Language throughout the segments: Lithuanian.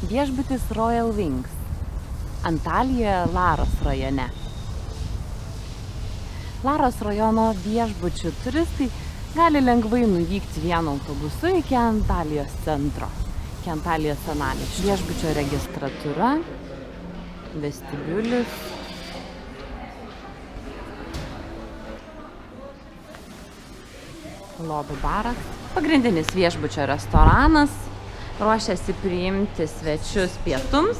Viešbutis Royal Wings Antalijoje, Laros rajone. Laros rajono viešbučių turistai gali lengvai nuvykti vienu autobusu iki Antalijos centro, iki Antalijos senamiesčio. Viešbučio registratūra, vestibiulis. Lobių baras. Pagrindinis viešbučio restoranas ruošiasi priimti svečius pietums.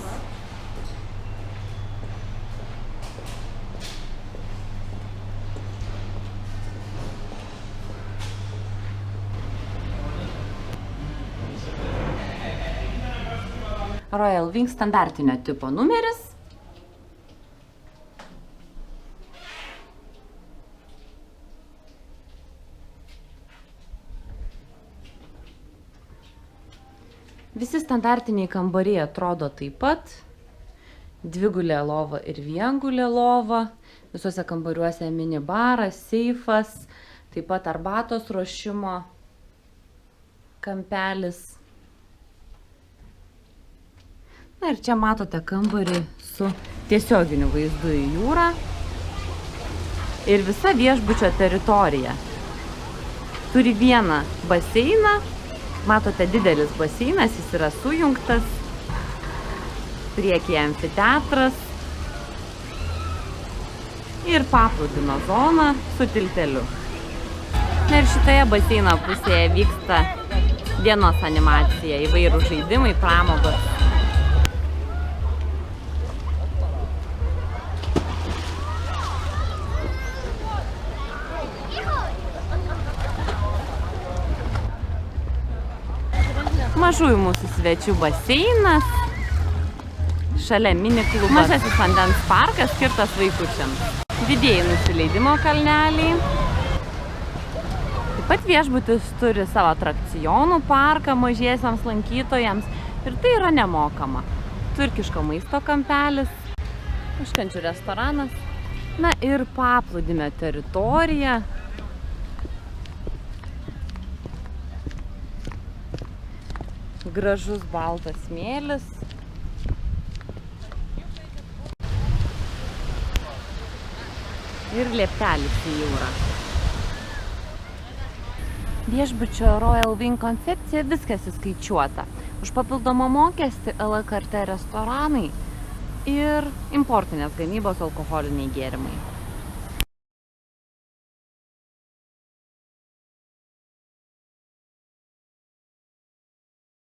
Royal Wings standartinio tipo numeris. Visi standartiniai kambariai atrodo taip pat. Dvigulė lova ir viengulė lova. Visuose kambariuose minibaras, seifas, taip pat arbatos ruošimo kampelis. Na ir čia matote kambarį su tiesioginiu vaizdu į jūrą. Ir visa viešbučio teritorija turi vieną baseiną. Matote, didelis baseinas, jis yra sujungtas. Priekyje amfiteatras. Ir paplūdimio zona su tilteliu. Na ir šitoje baseino pusėje vyksta dienos animacija, įvairūs žaidimai, pramogos. Mažųjų mūsų svečių baseinas, šalia mini klubas, mažasis vandens parkas skirtas vaikučiams, didieji nusileidimo kalneliai. Taip pat viešbutis turi savo atrakcionų parką mažiesiams lankytojams ir tai yra nemokama. Turkiško maisto kampelis, užkandžių restoranas, na ir paplūdimio teritorija. Gražus baltas smėlis. Ir lieptelis į jūrą. Viešbučio Royal Wing koncepcija viskas įskaičiuota. Už papildomą mokestį a la carte restoranai ir importinės gamybos alkoholiniai gėrimai.